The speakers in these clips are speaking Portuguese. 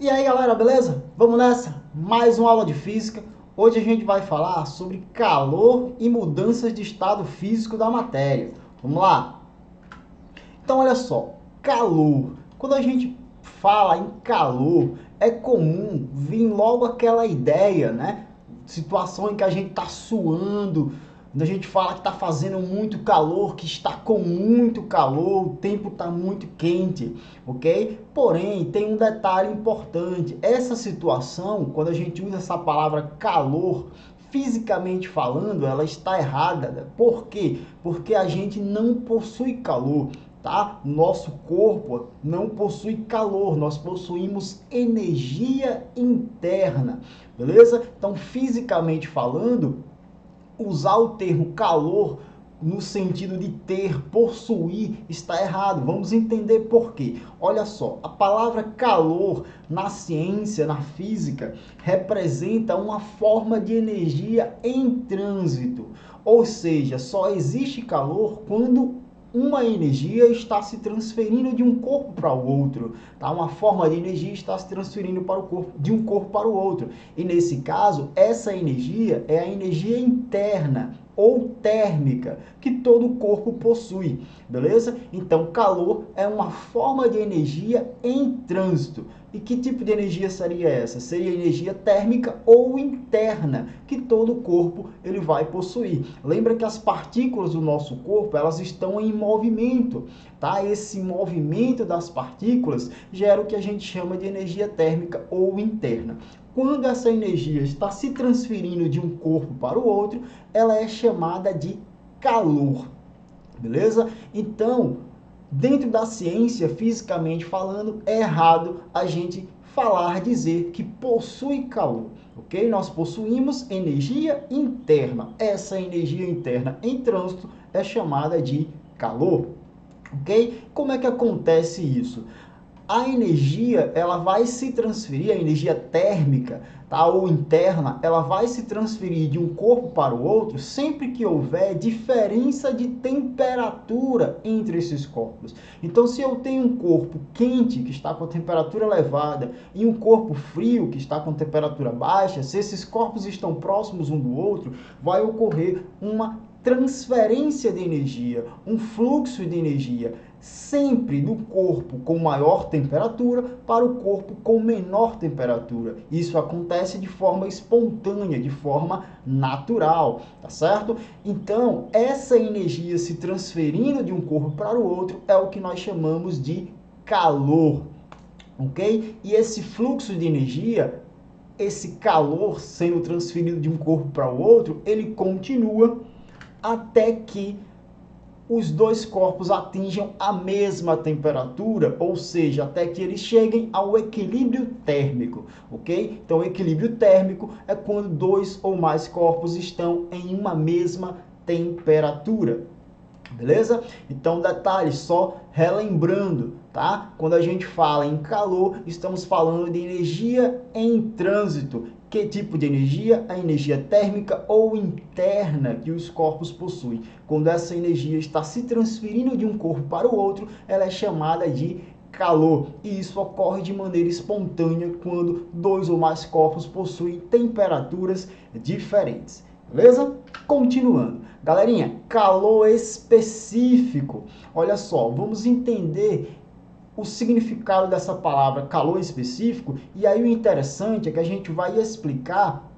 E aí galera, beleza? Vamos nessa? Mais uma aula de física. Hoje a gente vai falar sobre calor e mudanças de estado físico da matéria. Vamos lá? Então olha só, calor. Quando a gente fala em calor, é comum vir logo aquela ideia, né? Situação em que a gente está suando, quando a gente fala que está fazendo muito calor, que está com muito calor, o tempo está muito quente, ok? Porém, tem um detalhe importante. Essa situação, quando a gente usa essa palavra calor, fisicamente falando, ela está errada. Por quê? Porque a gente não possui calor. Tá? Nosso corpo não possui calor, nós possuímos energia interna, beleza? Então, fisicamente falando, usar o termo calor no sentido de ter, possuir, está errado. Vamos entender por quê. Olha só, a palavra calor na ciência, na física, representa uma forma de energia em trânsito. Ou seja, só existe calor quando uma energia está se transferindo de um corpo para o outro, tá? Uma forma de energia está se transferindo para o corpo, de um corpo para o outro. E nesse caso, essa energia é a energia interna ou térmica que todo o corpo possui, beleza? Então, calor é uma forma de energia em trânsito. E que tipo de energia seria essa? Seria energia térmica ou interna, que todo o corpo ele vai possuir. Lembra que as partículas do nosso corpo, elas estão em movimento, tá? Esse movimento das partículas gera o que a gente chama de energia térmica ou interna. Quando essa energia está se transferindo de um corpo para o outro, ela é chamada de calor, beleza? Então, dentro da ciência, fisicamente falando, é errado a gente dizer que possui calor, ok? Nós possuímos energia interna. Essa energia interna em trânsito é chamada de calor, ok? Como é que acontece isso? A energia, ela vai se transferir, a energia térmica, tá, ou interna, ela vai se transferir de um corpo para o outro sempre que houver diferença de temperatura entre esses corpos. Então, se eu tenho um corpo quente, que está com a temperatura elevada, e um corpo frio, que está com temperatura baixa, se esses corpos estão próximos um do outro, vai ocorrer uma transferência de energia, um fluxo de energia, sempre do corpo com maior temperatura para o corpo com menor temperatura. Isso acontece de forma espontânea, de forma natural, tá certo? Então, essa energia se transferindo de um corpo para o outro é o que nós chamamos de calor, ok? E esse fluxo de energia, esse calor sendo transferido de um corpo para o outro, ele continua até que os dois corpos atinjam a mesma temperatura, ou seja, até que eles cheguem ao equilíbrio térmico, ok? Então, o equilíbrio térmico é quando dois ou mais corpos estão em uma mesma temperatura, beleza? Então, detalhe, só relembrando, tá? Quando a gente fala em calor, estamos falando de energia em trânsito. Que tipo de energia? A energia térmica ou interna que os corpos possuem. Quando essa energia está se transferindo de um corpo para o outro, ela é chamada de calor. E isso ocorre de maneira espontânea quando dois ou mais corpos possuem temperaturas diferentes. Beleza? Continuando. Galerinha, calor específico. Olha só, vamos entender o significado dessa palavra calor específico, e aí o interessante é que a gente vai explicar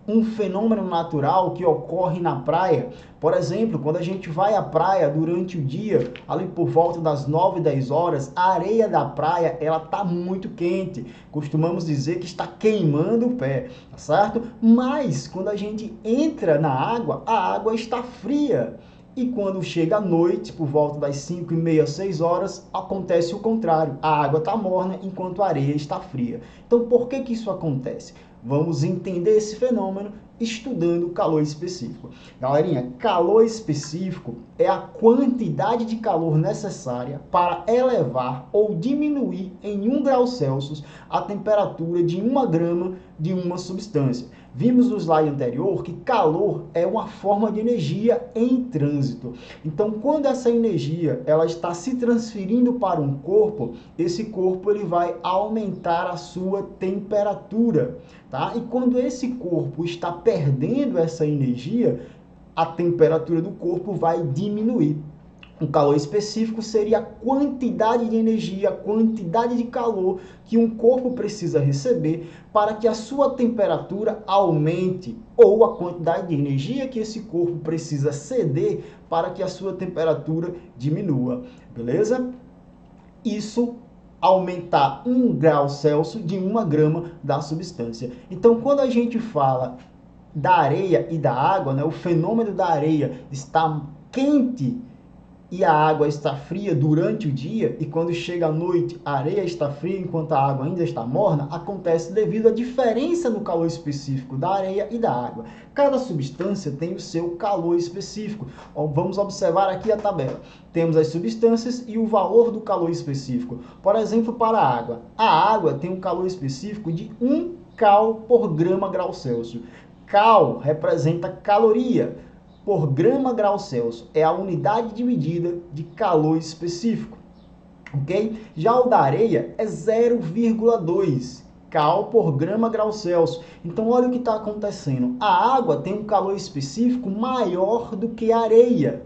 um fenômeno natural que ocorre na praia. Por exemplo, quando a gente vai à praia durante o dia, ali por volta das 9, 10 horas, a areia da praia, ela tá muito quente. Costumamos dizer que está queimando o pé, tá certo? Mas quando a gente entra na água, a água está fria. E quando chega a noite, por volta das 5h30, 6 horas, acontece o contrário. A água está morna enquanto a areia está fria. Então, por que isso acontece? Vamos entender esse fenômeno estudando o calor específico. Galerinha, calor específico é a quantidade de calor necessária para elevar ou diminuir em 1 grau Celsius a temperatura de 1 grama de uma substância. Vimos no slide anterior que calor é uma forma de energia em trânsito. Então, quando essa energia ela está se transferindo para um corpo, esse corpo ele vai aumentar a sua temperatura, tá? E quando esse corpo está perdendo essa energia, a temperatura do corpo vai diminuir. Um calor específico seria a quantidade de energia, a quantidade de calor que um corpo precisa receber para que a sua temperatura aumente, ou a quantidade de energia que esse corpo precisa ceder para que a sua temperatura diminua, beleza? Isso aumentar 1 grau Celsius de 1 grama da substância. Então, quando a gente fala da areia e da água, né, o fenômeno da areia está quente e a água está fria durante o dia, e quando chega a noite a areia está fria enquanto a água ainda está morna, acontece devido à diferença no calor específico da areia e da água. Cada substância tem o seu calor específico. Vamos observar aqui a tabela. Temos as substâncias e o valor do calor específico. Por exemplo, para a água tem um calor específico de 1 cal por grama grau Celsius. Cal representa caloria por grama grau Celsius, é a unidade de medida de calor específico, ok? Já o da areia é 0,2 cal por grama grau Celsius. Então, olha o que está acontecendo. A água tem um calor específico maior do que a areia,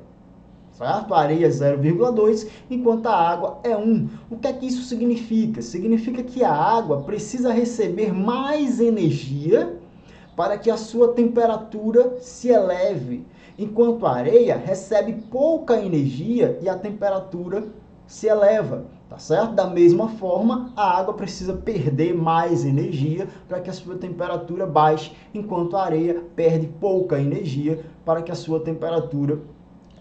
certo? A areia é 0,2, enquanto a água é 1. O que é que isso significa? Significa que a água precisa receber mais energia para que a sua temperatura se eleve, enquanto a areia recebe pouca energia e a temperatura se eleva, tá certo? Da mesma forma, a água precisa perder mais energia para que a sua temperatura baixe, enquanto a areia perde pouca energia para que a sua temperatura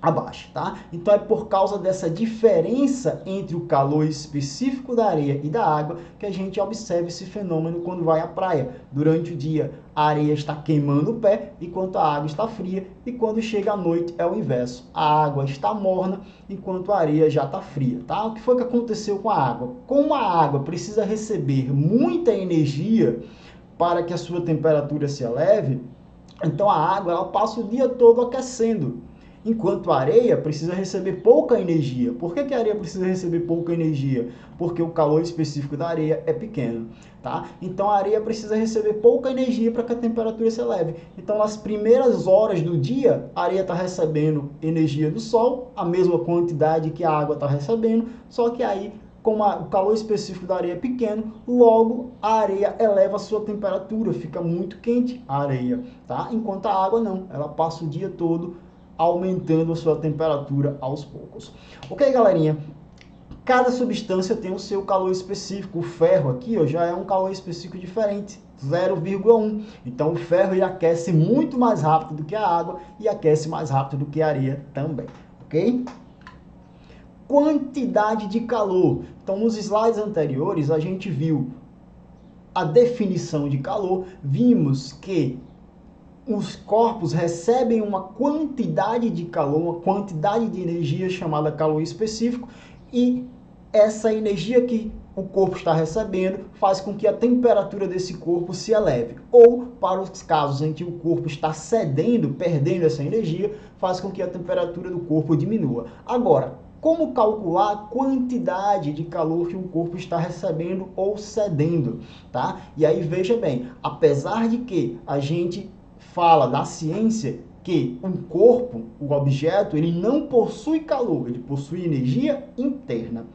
abaixe, tá? Então é por causa dessa diferença entre o calor específico da areia e da água que a gente observa esse fenômeno quando vai à praia. Durante o dia a areia está queimando o pé enquanto a água está fria, e quando chega a noite é o inverso. A água está morna enquanto a areia já está fria, tá? O que foi que aconteceu com a água? Como a água precisa receber muita energia para que a sua temperatura se eleve, então a água ela passa o dia todo aquecendo, enquanto a areia precisa receber pouca energia. Por que a areia precisa receber pouca energia? Porque o calor específico da areia é pequeno, tá? Então a areia precisa receber pouca energia para que a temperatura se eleve. Então nas primeiras horas do dia, a areia está recebendo energia do sol, a mesma quantidade que a água está recebendo, só que aí, como o calor específico da areia é pequeno, logo a areia eleva a sua temperatura, fica muito quente a areia, tá? Enquanto a água não, ela passa o dia todo aumentando a sua temperatura aos poucos. Ok, galerinha? Cada substância tem o seu calor específico. O ferro aqui, ó, já é um calor específico diferente, 0,1. Então o ferro ele aquece muito mais rápido do que a água e aquece mais rápido do que a areia também, ok? Quantidade de calor. Então nos slides anteriores a gente viu a definição de calor, vimos que os corpos recebem uma quantidade de calor, uma quantidade de energia chamada calor específico, e essa energia que o corpo está recebendo faz com que a temperatura desse corpo se eleve. Ou, para os casos em que o corpo está cedendo, perdendo essa energia, faz com que a temperatura do corpo diminua. Agora, como calcular a quantidade de calor que o corpo está recebendo ou cedendo, tá? E aí veja bem, apesar de que a gente fala da ciência que um corpo, o objeto, ele não possui calor, ele possui energia interna.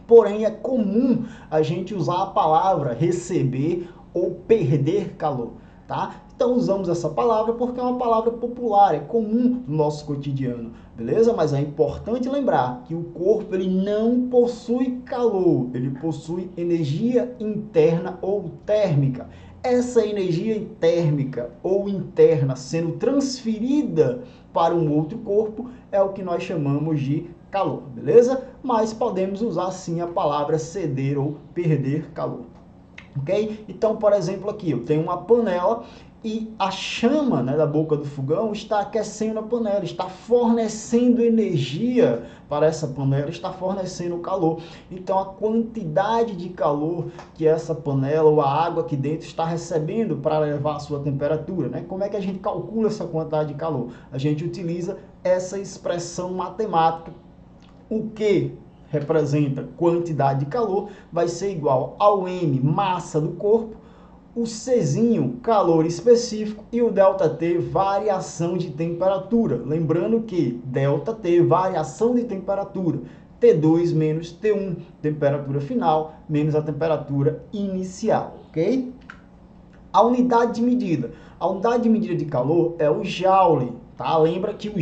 Porém, é comum a gente usar a palavra receber ou perder calor, tá? Então usamos essa palavra porque é uma palavra popular, é comum no nosso cotidiano, beleza? Mas é importante lembrar que o corpo ele não possui calor, ele possui energia interna ou térmica. Essa energia térmica ou interna sendo transferida para um outro corpo é o que nós chamamos de calor, beleza? Mas podemos usar sim a palavra ceder ou perder calor. ok? Então, por exemplo, aqui eu tenho uma panela e a chama, né, da boca do fogão está aquecendo a panela, está fornecendo energia para essa panela, está fornecendo calor. Então, a quantidade de calor que essa panela ou a água aqui dentro está recebendo para levar a sua temperatura, né? Como é que a gente calcula essa quantidade de calor? A gente utiliza essa expressão matemática, o que representa quantidade de calor vai ser igual ao M, massa do corpo, o Czinho, calor específico, e o ΔT, variação de temperatura. Lembrando que ΔT, variação de temperatura, T2 menos T1, temperatura final, menos a temperatura inicial, ok? A unidade de medida. A unidade de medida de calor é o Joule, tá? Lembra que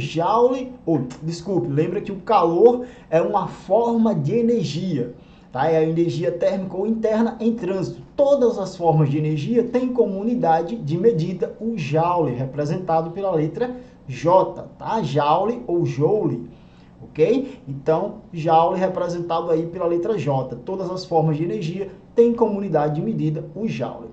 lembra que o calor é uma forma de energia. Tá? É a energia térmica ou interna em trânsito. Todas as formas de energia têm como unidade de medida o Joule, representado pela letra J, tá? Joule ou Joule, ok? Então, Joule representado aí pela letra J. Todas as formas de energia têm como unidade de medida o Joule.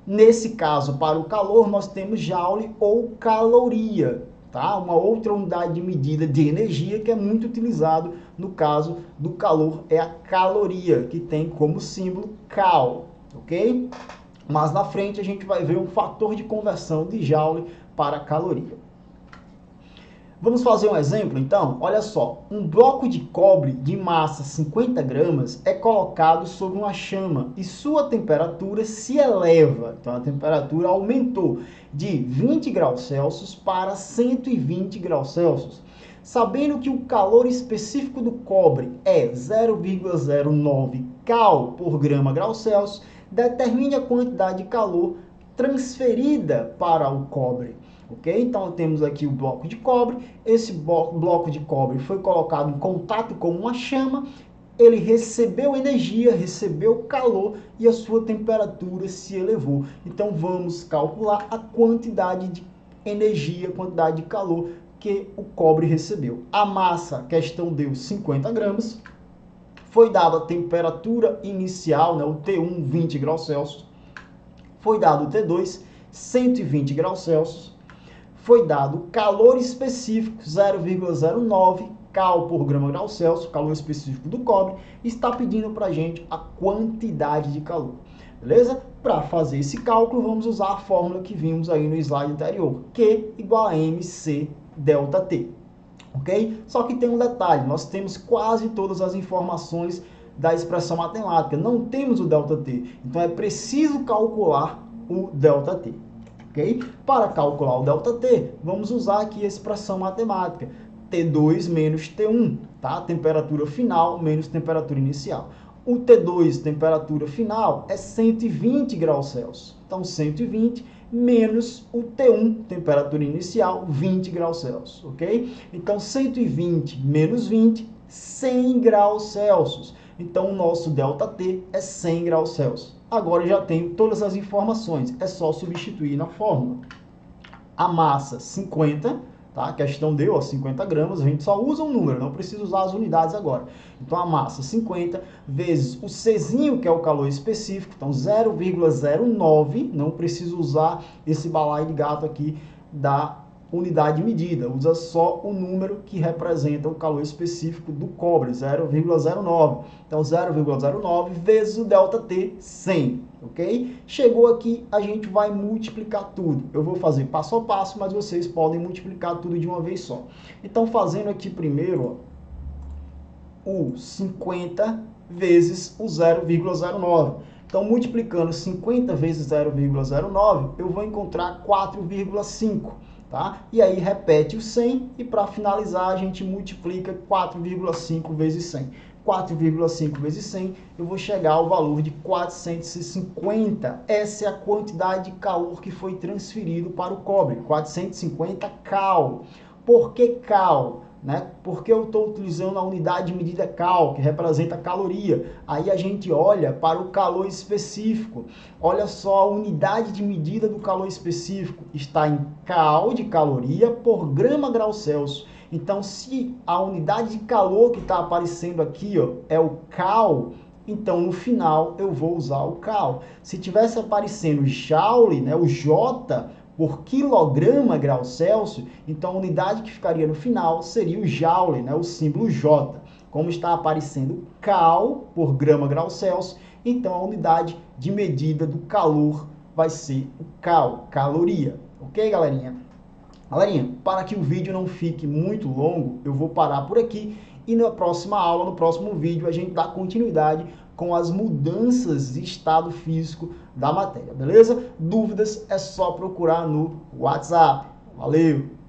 Nesse caso, para o calor, nós temos Joule ou caloria, tá? Uma outra unidade de medida de energia que é muito utilizado no caso do calor é a caloria, que tem como símbolo cal, ok? Mas na frente a gente vai ver um fator de conversão de Joule para caloria. Vamos fazer um exemplo, então? Olha só, um bloco de cobre de massa 50 gramas é colocado sobre uma chama e sua temperatura se eleva. Então, a temperatura aumentou de 20 graus Celsius para 120 graus Celsius. Sabendo que o calor específico do cobre é 0,09 cal por grama grau Celsius, determine a quantidade de calor transferida para o cobre. Ok? Então temos aqui o bloco de cobre. Esse bloco de cobre foi colocado em contato com uma chama, ele recebeu energia, recebeu calor e a sua temperatura se elevou. Então vamos calcular a quantidade de energia, quantidade de calor que o cobre recebeu. A massa, a questão deu 50 gramas, foi dada a temperatura inicial, né, o T1, 20 graus Celsius, foi dado o T2, 120 graus Celsius, foi dado o calor específico, 0,09 cal por grama grau Celsius, calor específico do cobre, está pedindo para a gente a quantidade de calor, beleza? Para fazer esse cálculo, vamos usar a fórmula que vimos aí no slide anterior, Q igual a MC ΔT, ok? Só que tem um detalhe, nós temos quase todas as informações da expressão matemática, não temos o ΔT, então é preciso calcular o ΔT. Okay? Para calcular o ΔT, vamos usar aqui a expressão matemática, T2 menos T1, tá? Temperatura final menos temperatura inicial. O T2, temperatura final, é 120 graus Celsius. Então, 120 menos o T1, temperatura inicial, 20 graus Celsius, ok? Então, 120 menos 20, 100 graus Celsius. Então, o nosso ΔT é 100 graus Celsius. Agora já tenho todas as informações, é só substituir na fórmula. A massa, 50, tá? A questão deu, 50 gramas, a gente só usa um número, não precisa usar as unidades agora. Então, a massa, 50, vezes o Czinho, que é o calor específico, então 0,09, não preciso usar esse balaio de gato aqui da unidade de medida, usa só o número que representa o calor específico do cobre, 0,09. Então, 0,09 vezes o ΔT, 100, ok? Chegou aqui, a gente vai multiplicar tudo. Eu vou fazer passo a passo, mas vocês podem multiplicar tudo de uma vez só. Então, fazendo aqui primeiro, ó, o 50 vezes o 0,09. Então, multiplicando 50 vezes 0,09, eu vou encontrar 4,5. Tá? E aí repete o 100 e para finalizar a gente multiplica 4,5 vezes 100. 4,5 vezes 100, eu vou chegar ao valor de 450. Essa é a quantidade de calor que foi transferido para o cobre, 450 cal. Por que cal? Né? Porque eu estou utilizando a unidade de medida cal, que representa caloria. Aí a gente olha para o calor específico. Olha só, a unidade de medida do calor específico está em cal de caloria por grama grau Celsius. Então, se a unidade de calor que está aparecendo aqui, ó, é o cal, então no final eu vou usar o cal. Se tivesse aparecendo joule, né, o J por quilograma grau Celsius, então a unidade que ficaria no final seria o joule, né, o símbolo J. Como está aparecendo cal por grama grau Celsius, então a unidade de medida do calor vai ser o cal, caloria. Ok, galerinha? Galerinha, para que o vídeo não fique muito longo, eu vou parar por aqui e na próxima aula, no próximo vídeo, a gente dá continuidade com as mudanças de estado físico da matéria, beleza? Dúvidas é só procurar no WhatsApp. Valeu!